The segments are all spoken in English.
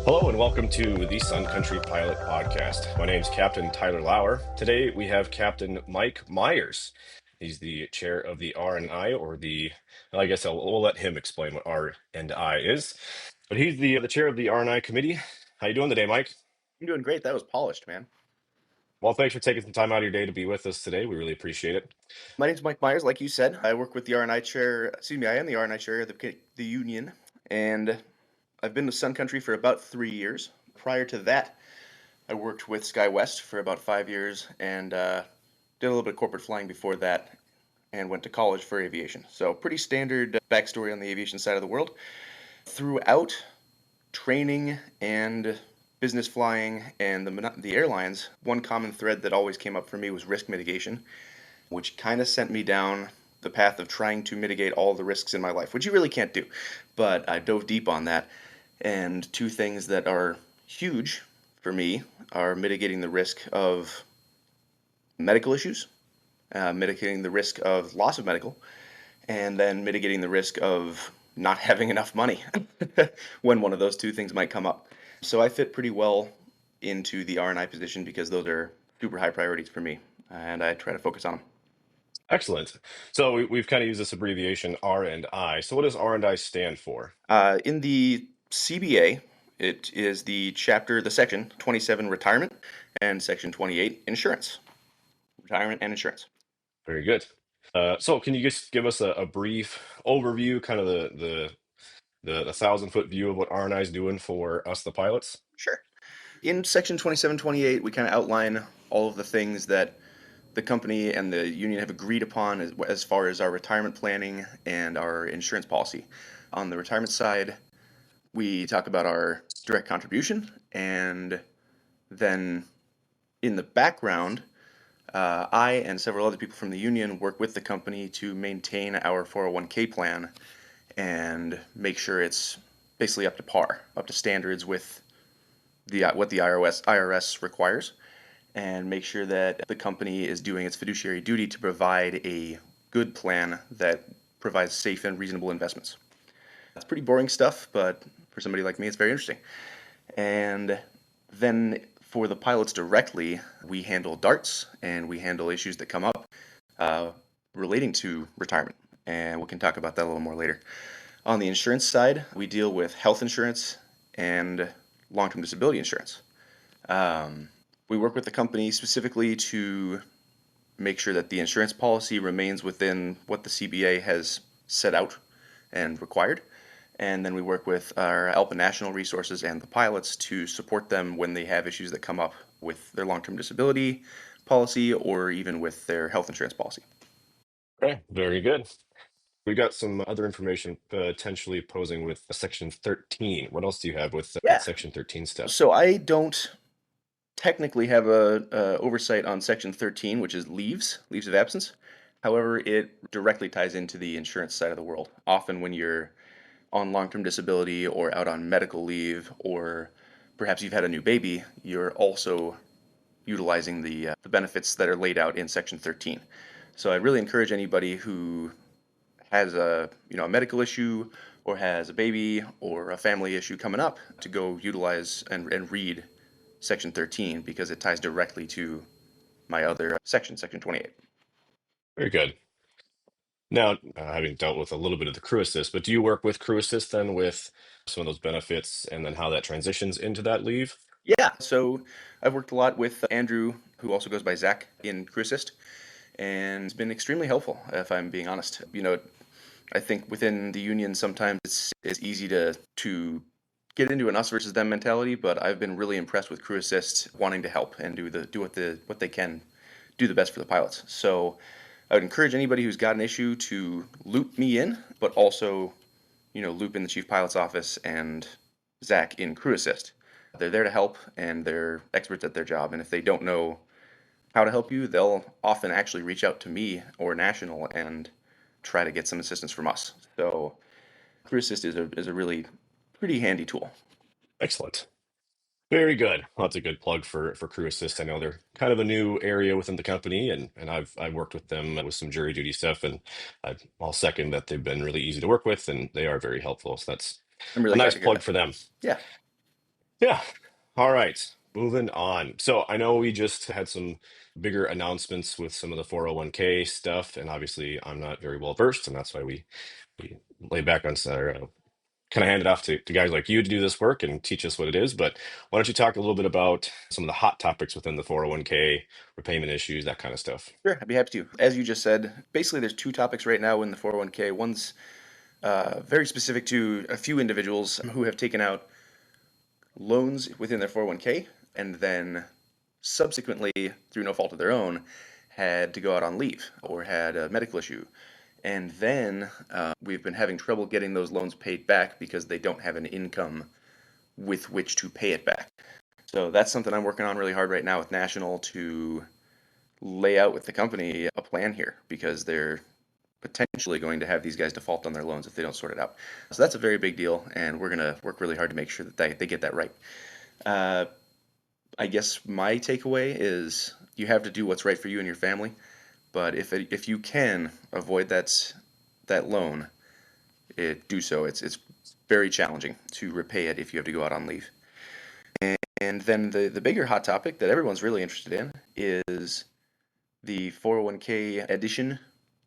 Hello and welcome to the Sun Country Pilot Podcast. My name's Captain Tyler Lauer. Today we have Captain Mike Myers. He's the chair of the R&I, well, I guess we'll let him explain what R&I is. But he's the chair of the R&I committee. How you doing today, Mike? I'm doing great. That was polished, man. Well, thanks for taking some time out of your day to be with us today. We really appreciate it. My name's Mike Myers. Like you said, I work with the R&I chair. Excuse me, I am the R&I chair of the union, and I've been with Sun Country for about 3 years. Prior to that, I worked with SkyWest for about 5 years and did a little bit of corporate flying before that, and went to college for aviation. So pretty standard backstory on the aviation side of the world. Throughout training and business flying and the airlines, one common thread that always came up for me was risk mitigation, which kind of sent me down the path of trying to mitigate all the risks in my life, which you really can't do. But I dove deep on that. And two things that are huge for me are mitigating the risk of medical issues, mitigating the risk of loss of medical, and then mitigating the risk of not having enough money when one of those two things might come up. So I fit pretty well into the R&I position because those are super high priorities for me, and I try to focus on them. Excellent. So we've kind of used this abbreviation R&I. So what does R&I stand for? In the CBA, it is the section 27 retirement and section 28 insurance. Retirement and insurance. Very good. So can you just give us a brief overview, kind of the 1,000-foot view of what R&I is doing for us, the pilots? Sure. In section 2728, we kind of outline all of the things that the company and the union have agreed upon as far as our retirement planning and our insurance policy. On the retirement side, we talk about our direct contribution, and then in the background, I and several other people from the union work with the company to maintain our 401k plan and make sure it's basically up to par, up to standards with what the IRS requires, and make sure that the company is doing its fiduciary duty to provide a good plan that provides safe and reasonable investments. That's pretty boring stuff, but for somebody like me, it's very interesting. And then for the pilots directly, we handle darts and we handle issues that come up relating to retirement. And we can talk about that a little more later. On the insurance side, we deal with health insurance and long-term disability insurance. We work with the company specifically to make sure that the insurance policy remains within what the CBA has set out and required. And then we work with our ALPA National resources and the pilots to support them when they have issues that come up with their long-term disability policy or even with their health insurance policy. Okay, very good. We got some other information potentially posing with Section 13. What else do you have with Yeah. Section 13 stuff? So I don't technically have a oversight on Section 13, which is leaves of absence. However, it directly ties into the insurance side of the world. Often when you're on long-term disability or out on medical leave, or perhaps you've had a new baby, you're also utilizing the benefits that are laid out in Section 13. So I really encourage anybody who has a medical issue or has a baby or a family issue coming up to go utilize and read Section 13 because it ties directly to my other section, Section 28. Very good. Now, having dealt with a little bit of the crew assist, but do you work with crew assist then with some of those benefits and then how that transitions into that leave? Yeah, so I've worked a lot with Andrew, who also goes by Zach in Crew Assist, and it's been extremely helpful, if I'm being honest. I think within the union sometimes it's easy to get into an us versus them mentality, but I've been really impressed with Crew Assist wanting to help and do what they can do the best for the pilots. So I would encourage anybody who's got an issue to loop me in, but also, loop in the chief pilot's office and Zach in Crew Assist. They're there to help and they're experts at their job. And if they don't know how to help you, they'll often actually reach out to me or National and try to get some assistance from us. So Crew Assist is a really pretty handy tool. Excellent. Very good. Well, that's a good plug for Crew Assist. I know they're kind of a new area within the company, and I've worked with them with some jury duty stuff, and I'll second that they've been really easy to work with, and they are very helpful. So that's I'm a really glad nice to hear plug that. for them. Yeah. Yeah. All right. Moving on. So I know we just had some bigger announcements with some of the 401k stuff, and obviously I'm not very well versed, and that's why we lay back on center. Kind of hand it off to guys like you to do this work and teach us what it is. But why don't you talk a little bit about some of the hot topics within the 401k, repayment issues, that kind of stuff? Sure, I'd be happy to. As you just said, basically there's two topics right now in the 401k. One's very specific to a few individuals who have taken out loans within their 401k and then subsequently, through no fault of their own, had to go out on leave or had a medical issue. And then we've been having trouble getting those loans paid back because they don't have an income with which to pay it back. So that's something I'm working on really hard right now with National to lay out with the company a plan here because they're potentially going to have these guys default on their loans if they don't sort it out. So that's a very big deal, and we're going to work really hard to make sure that they get that right. I guess my takeaway is you have to do what's right for you and your family, but if you can avoid that loan, do so. It's very challenging to repay it if you have to go out on leave. And then the bigger hot topic that everyone's really interested in is the 401k addition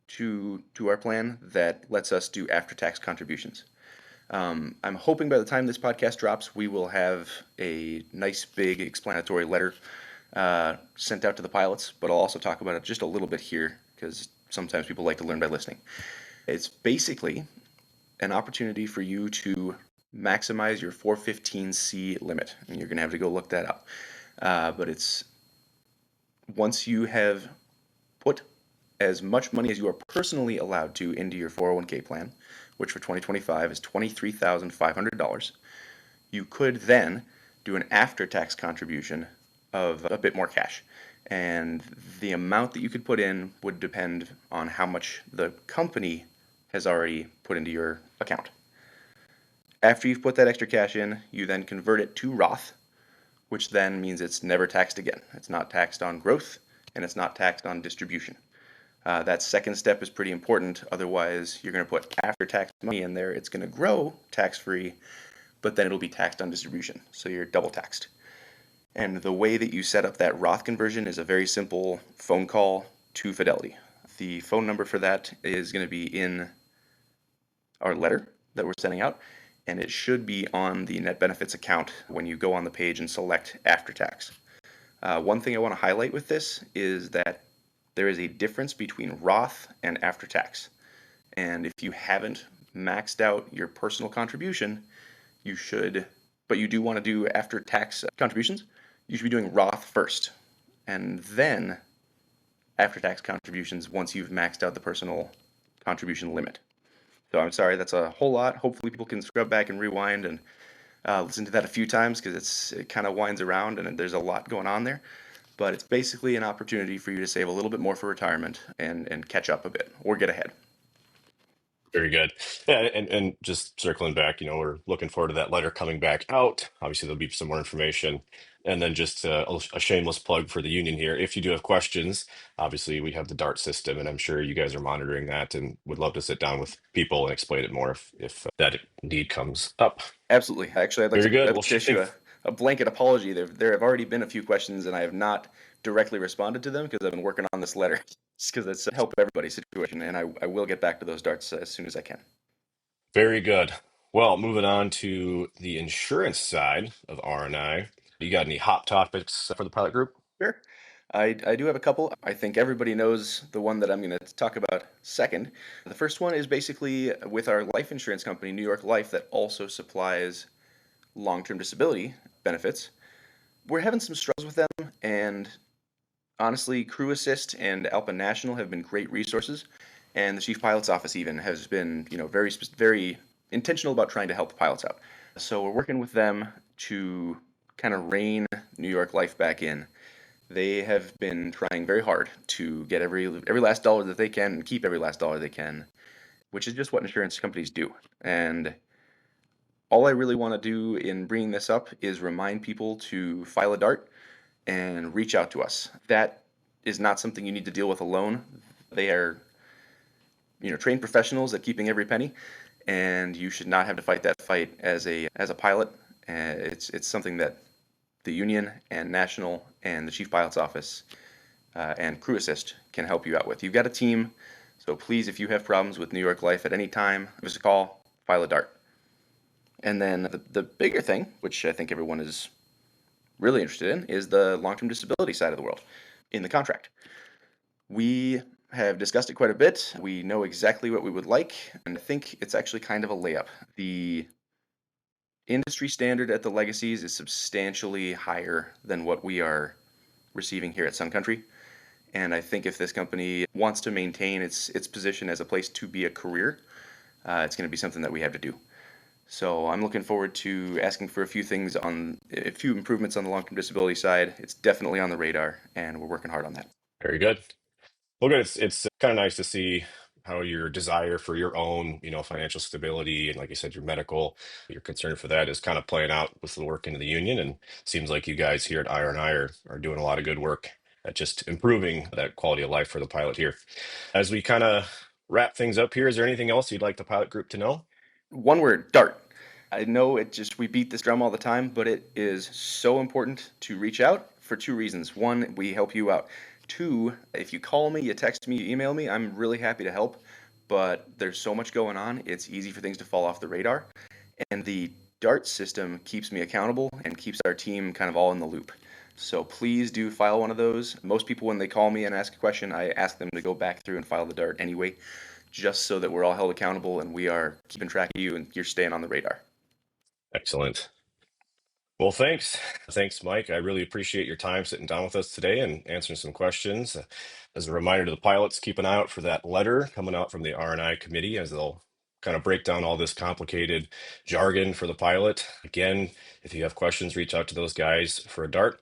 to our plan that lets us do after-tax contributions. I'm hoping by the time this podcast drops, we will have a nice big explanatory letter sent out to the pilots, but I'll also talk about it just a little bit here because sometimes people like to learn by listening. It's basically an opportunity for you to maximize your 415C limit, and you're going to have to go look that up. But it's once you have put as much money as you are personally allowed to into your 401k plan, which for 2025 is $23,500, you could then do an after-tax contribution of a bit more cash. And the amount that you could put in would depend on how much the company has already put into your account. After you've put that extra cash in, you then convert it to Roth, which then means it's never taxed again. It's not taxed on growth, and it's not taxed on distribution. That second step is pretty important. Otherwise, you're going to put after-tax money in there. It's going to grow tax-free, but then it'll be taxed on distribution. So you're double taxed. And the way that you set up that Roth conversion is a very simple phone call to Fidelity. The phone number for that is going to be in our letter that we're sending out, and it should be on the net benefits account when you go on the page and select after tax. One thing I want to highlight with this is that there is a difference between Roth and after tax. And if you haven't maxed out your personal contribution, you should, but you do want to do after tax contributions, you should be doing Roth first. And then after tax contributions once you've maxed out the personal contribution limit. So I'm sorry, that's a whole lot. Hopefully people can scrub back and rewind and listen to that a few times because it kind of winds around and there's a lot going on there. But it's basically an opportunity for you to save a little bit more for retirement and catch up a bit or get ahead. Very good. Yeah, and just circling back, we're looking forward to that letter coming back out. Obviously, there'll be some more information. And then just a shameless plug for the union here. If you do have questions, obviously we have the DART system, and I'm sure you guys are monitoring that and would love to sit down with people and explain it more if that need comes up. Absolutely. Actually, Very good. I'd Well, like to issue a blanket apology. There have already been a few questions, and I have not directly responded to them because I've been working on this letter just because it's a help everybody's situation, and I will get back to those darts as soon as I can. very good. Well, moving on to the insurance side of R&I. You got any hot topics for the pilot group? Sure. I do have a couple. I think everybody knows the one that I'm going to talk about second. The first one is basically with our life insurance company, New York Life, that also supplies long-term disability benefits. We're having some struggles with them, and honestly, Crew Assist and Alpha National have been great resources, and the Chief Pilot's Office even has been, very intentional about trying to help the pilots out. So we're working with them to kind of rein New York Life back in. They have been trying very hard to get every last dollar that they can and keep every last dollar they can, which is just what insurance companies do. And all I really want to do in bringing this up is remind people to file a DART and reach out to us. That is not something you need to deal with alone. They are, trained professionals at keeping every penny, and you should not have to fight that fight as a pilot It's something that the union and national and the chief pilot's office and crew assist can help you out with. You've got a team, so please, if you have problems with New York Life at any time, give us a call, file a DART. And then the bigger thing, which I think everyone is really interested in, is the long-term disability side of the world in the contract. We have discussed it quite a bit. We know exactly what we would like, and I think it's actually kind of a layup. The industry standard at the legacies is substantially higher than what we are receiving here at Sun Country. And I think if this company wants to maintain its position as a place to be a career, it's going to be something that we have to do. So I'm looking forward to asking for a few things on a few improvements on the long-term disability side. It's definitely on the radar, and we're working hard on that. Very good. Well, good. It's kind of nice to see how your desire for your own, financial stability and, like you said, your medical, your concern for that is kind of playing out with the work into the union. And seems like you guys here at IRNI are doing a lot of good work at just improving that quality of life for the pilot here. As we kind of wrap things up here, is there anything else you'd like the pilot group to know? One word, DART. I know we beat this drum all the time, but it is so important to reach out for two reasons. One, we help you out. Two, if you call me, you text me, you email me, I'm really happy to help, but there's so much going on, it's easy for things to fall off the radar. And the DART system keeps me accountable and keeps our team kind of all in the loop. So please do file one of those. Most people, when they call me and ask a question, I ask them to go back through and file the DART anyway, just so that we're all held accountable and we are keeping track of you and you're staying on the radar. Excellent. Well, thanks. Thanks, Mike. I really appreciate your time sitting down with us today and answering some questions. As a reminder to the pilots, keep an eye out for that letter coming out from the R&I committee as they'll kind of break down all this complicated jargon for the pilot. Again, if you have questions, reach out to those guys for a DART.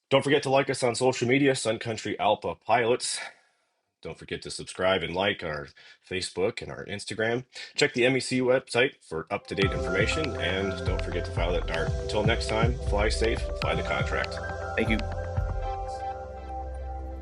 Don't forget to like us on social media, Sun Country Alpha Pilots. Don't forget to subscribe and like our Facebook and our Instagram. Check the MEC website for up-to-date information, and don't forget to file that DART. Until next time, fly safe, fly the contract. Thank you.